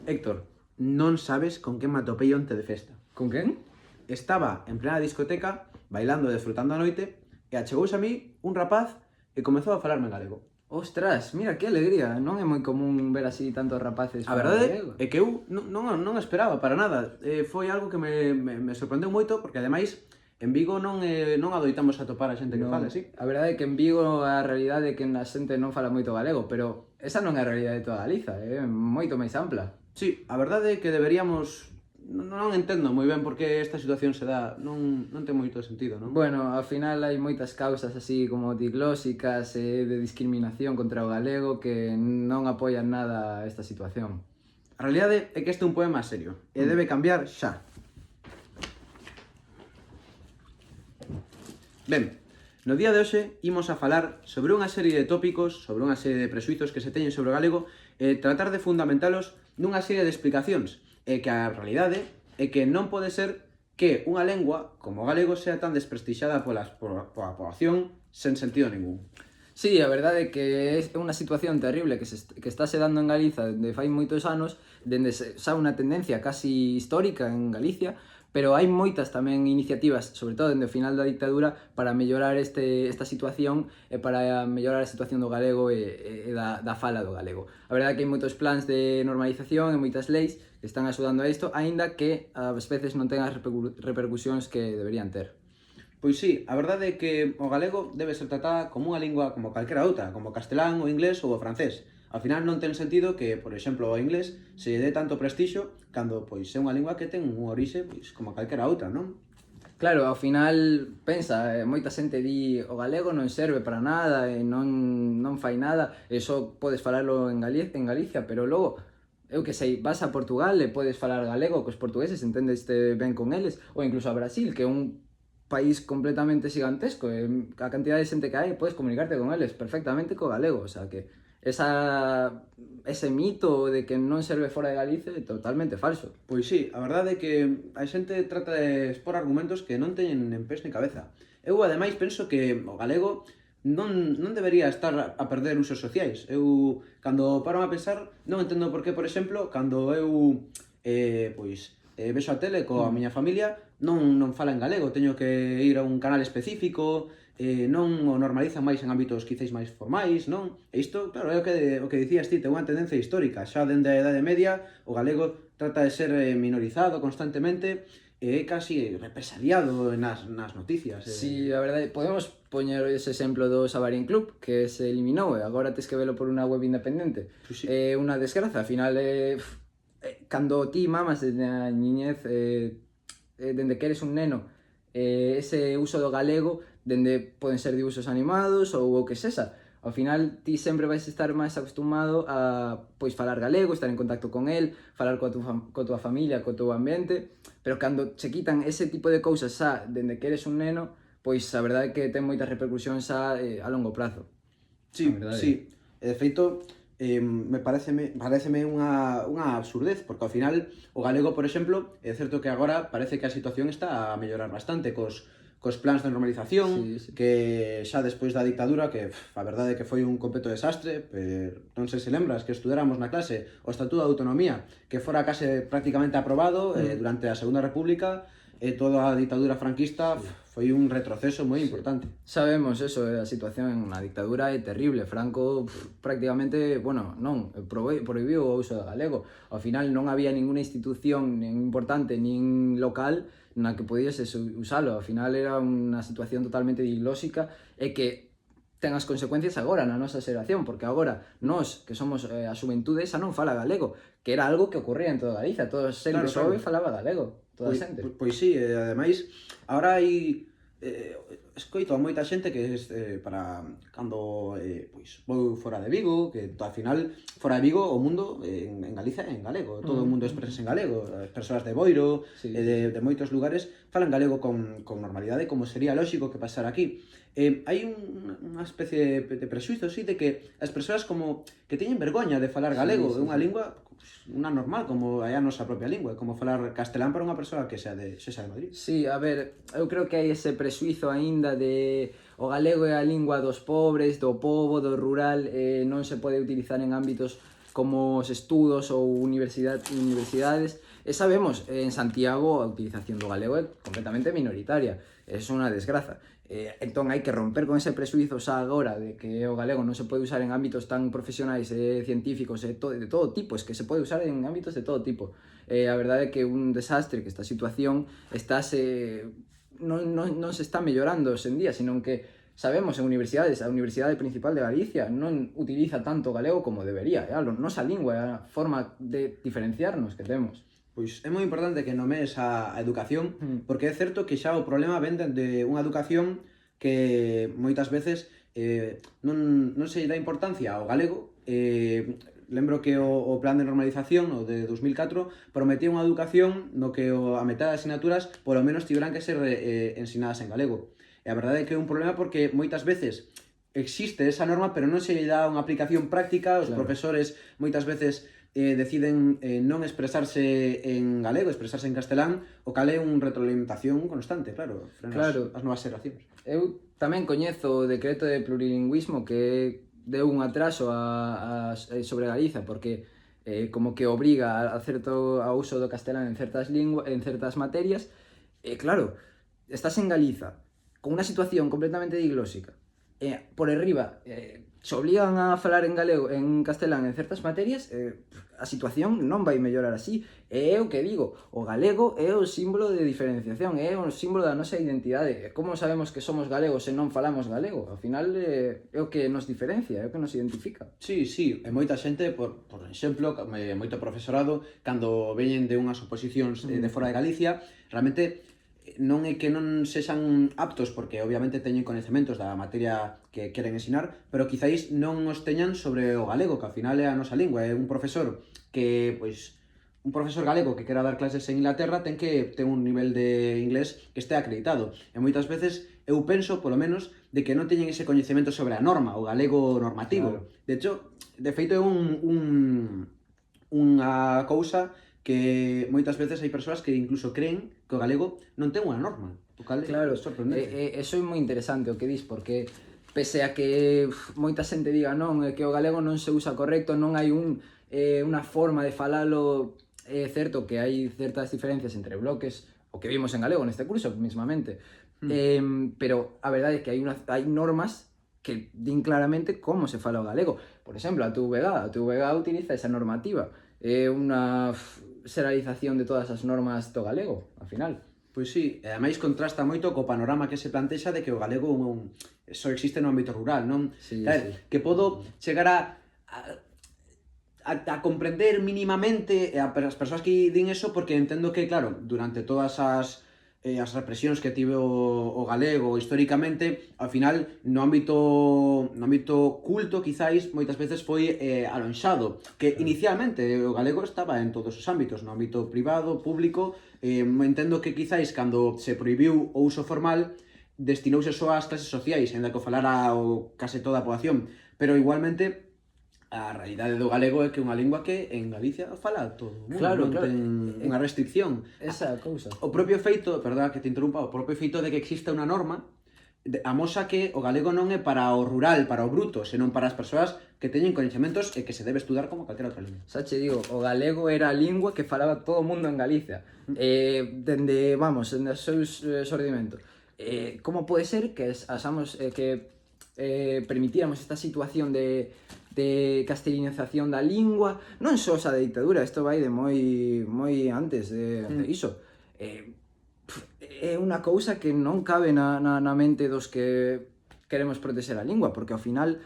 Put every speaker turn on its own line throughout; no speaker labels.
Héctor, non sabes con quen me atopei onte de festa.
Con quen?
Estaba en plena discoteca, bailando e desfrutando a noite, e achegouse a mí un rapaz e comezou a falarme en galego.
Ostras, mira, que alegría. Non é moi común ver así tantos rapaces
A
falar
verdade
galego.
é que eu non esperaba para nada. Foi algo que me sorprendeu moito, porque ademais en Vigo non adoitamos a topar a xente que
Non,
fala así.
a verdade é que en Vigo a realidade é que a xente non fala moito galego, pero esa non é a realidade de toda Galiza, é moito máis ampla.
Sí, a verdade é que deberíamos... Non entendo moi ben por que esta situación se dá. Non ten moito sentido, non?
Bueno, ao final hai moitas causas así como diglóxicas e de discriminación contra o galego que non apoian nada esta situación.
A realidade é que este é un poema serio e debe cambiar xa. Ben, no día de hoxe imos a falar sobre unha serie de tópicos, sobre unha serie de presuizos que se teñen sobre o galego e tratar de fundamentalos nunha serie de explicacións e que a realidade é que non pode ser que unha lengua como o galego sea tan desprestixiada pola poboación sen sentido ningún.
Sí, a verdade é que é unha situación terrible que está se dando en Galiza dende fai moitos anos, dende xa unha tendencia casi histórica en Galicia, pero hai moitas tamén iniciativas, sobre todo dende o final da dictadura, para mellorar esta situación e para mellorar a situación do galego e da fala do galego. A verdade é que hai moitos plans de normalización e moitas leis que están axudando a isto, aínda que ás veces non ten as repercusións que deberían ter.
Pois sí, a verdade é que o galego debe ser tratada como unha lingua como calquera outra, como o castelán, o inglés ou o francés. Ao final non ten sentido que, por exemplo, o inglés se lle dé tanto prestixio cando pois é unha lingua que ten unha orixe pois, como calquera outra, non?
Claro, ao final, pensa, moita xente di o galego non serve para nada e non fai nada, e só podes falalo en Galicia, pero logo, eu que sei, vas a Portugal e podes falar galego cos portugueses, entendeste ben con eles, ou incluso a Brasil, que é un país completamente gigantesco, e a cantidad de xente que hai, podes comunicarte con eles perfectamente co galego, o sea que ese mito de que non serve fora de Galicia é totalmente falso.
Pois sí, a verdade é que a xente trata de expor argumentos que non teñen nen pés ni cabeza. Eu, ademais, penso que o galego non debería estar a perder usos sociais. Eu, cando paro a pensar, non entendo por que, por exemplo, cando eu vexo a tele coa miña familia, non fala en galego, teño que ir a un canal específico, non o normalizan máis en ámbitos quizás máis formais, non? E isto, claro, é o que dicías ti, ten unha tendencia histórica. Xa dende a Idade Media, o galego trata de ser minorizado constantemente e é casi represaliado nas noticias.
Si, a verdade, podemos poñer ese exemplo do Xabarín Club, que se eliminou e agora tes que velo por unha web independente.
Pues sí.
É unha desgraza, ao final, cando ti mamas desde a niñez, dende que eres un neno, ese uso do galego, dende poden ser dibuxos animados ou o que sexa, ao final ti sempre vais estar máis acostumado a pois falar galego, estar en contacto con el, falar coa tua familia, co teu ambiente, pero cando che quitan ese tipo de cousas xa dende que eres un neno, pois a verdade é que ten moitas repercusións xa a longo prazo.
Sí, sí. De feito, pareceme unha absurdez, porque ao final o galego, por exemplo, é certo que agora parece que a situación está a mellorar bastante cos plans de normalización,
Sí.
que xa despois da dictadura, que a verdade é que foi un completo desastre, pero non sei se lembras que estudáramos na clase o Estatuto de Autonomía, que fora case prácticamente aprobado durante a Segunda República, e toda a dictadura franquista foi un retroceso moi importante.
Sabemos eso, a situación na dictadura é terrible. Franco prácticamente, bueno, non, prohibiu o uso do galego. Ao final non había ninguna institución nin importante nin local na que podiese usalo. Ao final era unha situación totalmente diglóxica e que ten as consecuencias agora na nosa xeración, porque agora nós, que somos a xuventude, xa non fala galego, que era algo que ocurría en toda Galicia, todo xente xove falaba galego, toda a xente.
Pois sí, ademais, agora hai escoito a moita xente que para cando pois vou fora de Vigo, que ao final fora de Vigo o mundo en Galicia é en galego, todo o mundo expresa en galego, as persoas de Boiro
Sí.
e de moitos lugares falan galego con normalidade, como sería lógico que pasara aquí. Hai unha especie de prexuizo, sí, de que as persoas como que teñen vergoña de falar galego, é unha lingua unha normal, como é a nosa propia lingua, como falar castelán para unha persoa que xa de Madrid.
Sí, a ver, eu creo que hai ese prexuizo aínda de o galego é a lingua dos pobres, do pobo, do rural, non se pode utilizar en ámbitos como os estudos ou universidades. E sabemos, en Santiago a utilización do galego é completamente minoritaria, é unha desgraza. Entón hai que romper con ese presuizo xa agora de que o galego non se pode usar en ámbitos tan profesionais e científicos de todo tipo, es que se pode usar en ámbitos de todo tipo. A verdade é que un desastre, que esta situación non se está mellorando hoxe en día, sino que sabemos en universidades, a Universidade Principal de Galicia non utiliza tanto o galego como debería, é a nosa lingua, é a forma de diferenciarnos que temos.
Pois é moi importante que nomees a educación, porque é certo que xa o problema ven de unha educación que moitas veces non se dá importancia ao galego. Lembro que o plan de normalización, o de 2004, prometía unha educación no que a metade das asignaturas polo menos tiveran que ser ensinadas en galego. E a verdade é que é un problema porque moitas veces existe esa norma, pero non se lle dá unha aplicación práctica, os profesores moitas veces deciden non expresarse en galego, expresarse en castelán, o cal é un retroalimentación constante, claro, as novas xeracións.
Eu tamén coñezo o decreto de plurilingüismo que deu un atraso sobre Galiza, porque como que obriga ao uso do castelán en certas materias, e claro, estás en Galiza con unha situación completamente diglósica, por arriba se obligan a falar en galego, en castelán en certas materias, a situación non vai mellorar así. E é o que digo, o galego é o símbolo de diferenciación, é o símbolo da nosa identidade. Como sabemos que somos galegos se non falamos galego? Ao final é o que nos diferencia, é o que nos identifica.
Sí, e moita xente, por exemplo, moito profesorado, cando veñen de unhas oposicións de fora de Galicia, realmente non é que non sexan aptos, porque obviamente teñen coñecementos da materia que queren ensinar, pero quizáis non os teñan sobre o galego, que ao final é a nosa lingua. É un profesor galego que quera dar clases en Inglaterra ten que ter un nivel de inglés que este acreditado. E moitas veces eu penso, polo menos, de que non teñen ese coñecemento sobre a norma, o galego normativo. Claro. De feito, é unha cousa que moitas veces hai persoas que incluso creen que o galego non ten unha norma, o cal é sorprendente.
Eso é moi interesante o que dis, porque pese a que moita xente diga non, que o galego non se usa correcto, non hai unha forma de falalo, é certo que hai certas diferencias entre bloques, o que vimos en galego neste curso mismamente, pero a verdade é que hai normas que din claramente como se fala o galego. Por exemplo, a TVG utiliza esa normativa, é unha xeralización de todas as normas do galego, ao final.
Pois sí, e ademais contrasta moito co panorama que se plantexa de que o galego só existe no ámbito rural, non?
Sí.
Que podo chegar a comprender mínimamente as persoas que din eso, porque entendo que, claro, durante todas as represións que tivo o galego históricamente, ao final, no ámbito culto, quizáis, moitas veces foi alonxado, que inicialmente o galego estaba en todos os ámbitos, no ámbito privado, público. Entendo que quizáis, cando se prohibiu o uso formal, destinouse só ás clases sociais, en da que o falara case toda a poboación, pero igualmente a realidade do galego é que é unha lingua que en Galicia fala todo o mundo, non ten unha restricción.
Esa cousa.
O propio feito, perdón que te interrumpa, o propio feito de que exista unha norma amosa que o galego non é para o rural, para o bruto, senón para as persoas que teñen coñecementos e que se debe estudar como calquera outra lingua.
Xa che digo, o galego era a lingua que falaba todo o mundo en Galicia, dende o seu xordimento. Como pode ser que permitíramos esta situación de castelanización da lingua, non só a ditadura, isto vai de moi antes de iso. É unha cousa que non cabe na mente dos que queremos protexer a lingua, porque ao final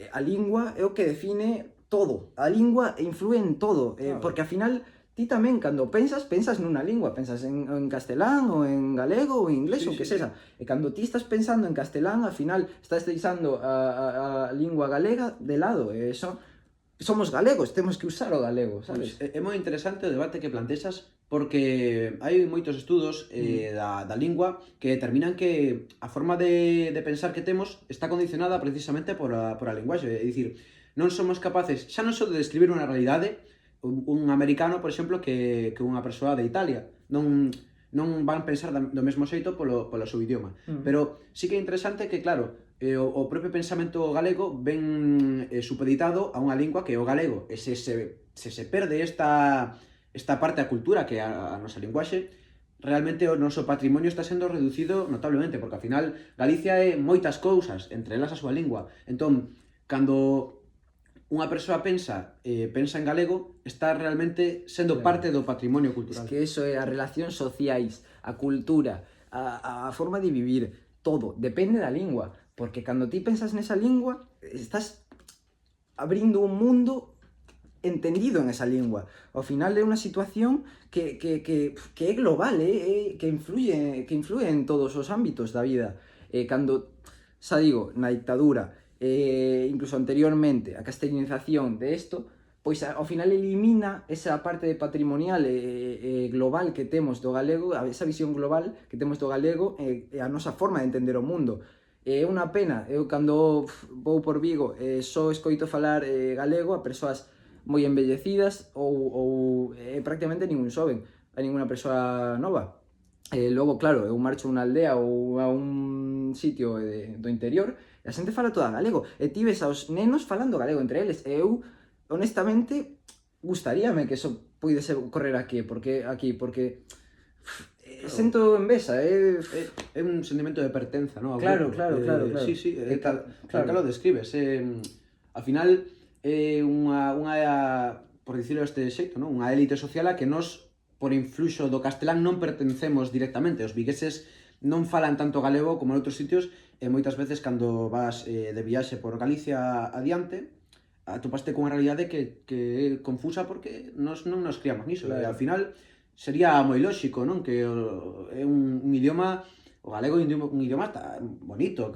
a lingua é o que define todo. A lingua influe en todo, porque ao final ti tamén, cando pensas nunha lingua, pensas en castelán, ou en galego, ou en inglés, ou que sexa. E cando ti estás pensando en castelán, ao final estás deixando a lingua galega de lado. E eso, somos galegos, temos que usar o galego, sabes?
É moi interesante o debate que plantexas, porque hai moitos estudos da lingua que determinan que a forma de pensar que temos está condicionada precisamente por a linguaxe. É dicir, non somos capaces, xa non só de describir unha realidade, un americano, por exemplo, que unha persoa de Italia. Non non van pensar do mesmo xeito polo seu idioma. Pero sí que é interesante que, claro, o propio pensamento galego ven supeditado a unha lingua que é o galego, e se perde esta parte da cultura que é a nosa linguaxe, realmente o noso patrimonio está sendo reducido notablemente, porque ao final Galicia é moitas cousas, entre elas a súa lingua. Entón, cando unha persoa pensa en galego, está realmente sendo parte do patrimonio cultural.
Es que eso é as relacións sociais, a cultura, a forma de vivir, todo, depende da lingua. Porque cando ti pensas nesa lingua, estás abrindo un mundo entendido en esa lingua. Ao final é unha situación que é global, que influye en todos os ámbitos da vida. Cando, xa digo, na dictadura, incluso anteriormente, a castellanización de isto, pois ao final elimina esa parte de patrimonial global que temos do galego, esa visión global que temos do galego e a nosa forma de entender o mundo. É unha pena, eu cando vou por Vigo só escoito falar galego a persoas moi embellecidas ou prácticamente ningún xoven, a ninguna persoa nova. Logo, claro, eu marcho a unha aldea ou a un sitio do interior e a xente fala toda galego e ti ves aos nenos falando galego entre eles e eu, honestamente, gustaríame que eso puidese ocorrer aquí, porque sento envexa,
É un sentimento de pertenza, non?
Claro.
Sí,
Claro.
tal lo describes. Ao final, é unha por dicirlo deste xeito, non? Unha élite social a que nos, por influxo do castelán, non pertencemos directamente. Os vigueses non falan tanto galego como en outros sitios, e moitas veces cando vas de viaxe por Galicia adiante, atopaste con unha realidade que é confusa porque nos non nos criamos niso.
Claro.
E ao final sería moi lóxico, non? Que é un idioma, o galego é un idioma bonito,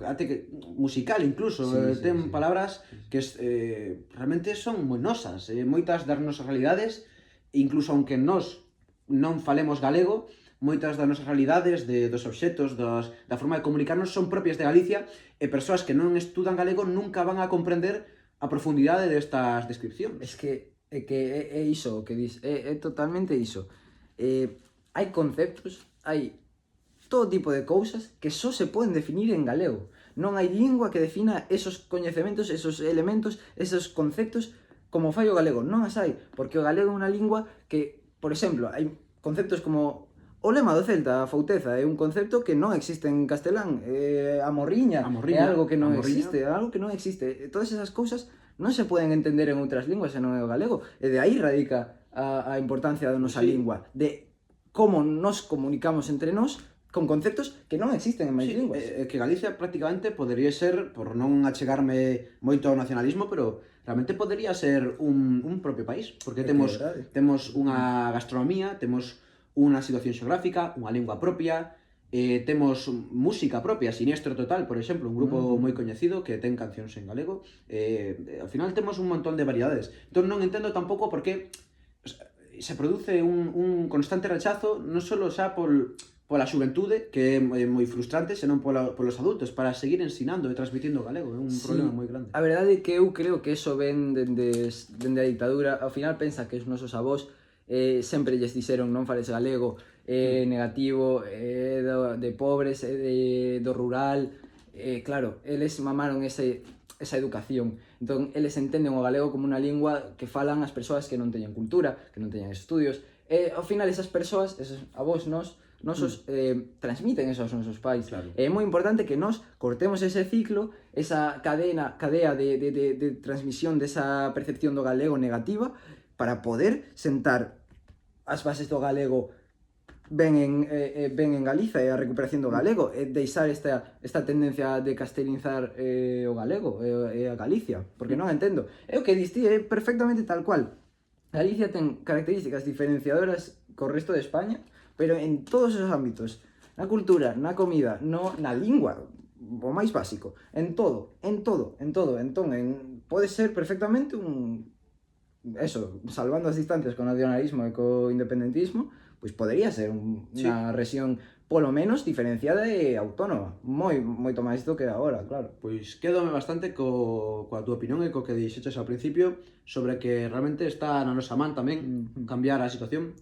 musical incluso, ten palabras que realmente son moi nosas, moitas das nosas realidades, incluso aunque nós non falemos galego, moitas das nosas realidades, dos obxectos, da forma de comunicarnos son propias de Galicia, e persoas que non estudan galego nunca van a comprender a profundidade destas descripcións.
Es que é iso o que dis, é totalmente iso. Hai conceptos, hai todo tipo de cousas que só se poden definir en galego. Non hai lingua que defina esos coñecementos, esos elementos, esos conceptos como fai o galego. Non as hai, porque o galego é unha lingua que, por exemplo, hai conceptos como o lema do Celta, a fouteza, é un concepto que non existe en castelán. A morriña é algo que non existe, Todas esas cousas non se poden entender en outras linguas, senón en o galego. E de aí radica a importancia da nosa lingua, de como nos comunicamos entre nós con conceptos que non existen en máis linguas.
Que Galicia prácticamente podería ser, por non achegarme moito ao nacionalismo, pero realmente podería ser un propio país, porque temos unha gastronomía, temos unha situación xeográfica, unha lingua propia, temos música propia, Siniestro Total, por exemplo, un grupo moi coñecido que ten cancións en galego, ao final temos un montón de variedades. Entón non entendo tampouco por que se produce un constante rechazo, non só xa pola xuventude, que é moi frustrante, senón polos adultos, para seguir ensinando e transmitindo o galego. É un problema moi grande.
A verdade é que eu creo que eso ven dende a dictadura. Ao final pensa que os nosos avós sempre lles dixeron non fales galego, negativo, de pobres, do rural. Claro, eles mamaron esa educación. Entón, eles entenden o galego como unha lingua que falan as persoas que non teñen cultura, que non teñen estudios. Ao final, esas persoas, esos avós nosos, transmiten eso aos nosos pais.
Claro.
É moi importante que nós cortemos ese ciclo, esa cadea de transmisión desa percepción do galego negativa, para poder sentar as bases do galego ben en Galiza e a recuperación do galego, e deixar esta tendencia de castelinizar o galego e a Galicia, porque non entendo. É o que diste, é perfectamente tal cual. Galicia ten características diferenciadoras co resto de España, pero en todos os ámbitos, na cultura, na comida, na lingua, o máis básico, en todo. Entón, pode ser perfectamente salvando as distancias co nacionalismo e co independentismo, pois podería ser unha rexión polo menos diferenciada e autónoma, moito máis do que agora, claro.
Pois quédome bastante coa túa opinión e co que dixeches ao principio sobre que realmente está na nosa man tamén cambiar a situación.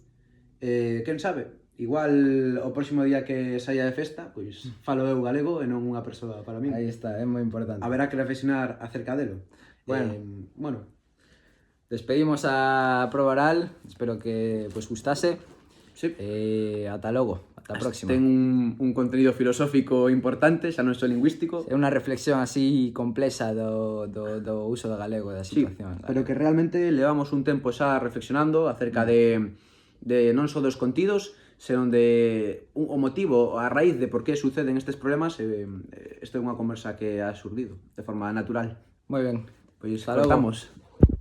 Quen sabe, Igual o próximo día que saia de festa, pois falo eu galego e non unha persoa para min.
Aí está, é moi importante.
Haberá que reflexionar acerca delo.
Bueno.
Bueno,
Despedimos a proba oral, espero que vos gustase.
sí.
Ata logo, ata a próxima.
Ten un contenido filosófico importante, xa non só lingüístico,
É unha reflexión así complexa do uso do galego e da
sí,
situación.
pero que realmente levamos un tempo xa reflexionando acerca de non só dos contidos, senón de o motivo, a raíz de por que suceden estes problemas. Isto é unha conversa que ha surdido de forma natural.
Moi ben.
Pois
Hasta logo.
cortamos.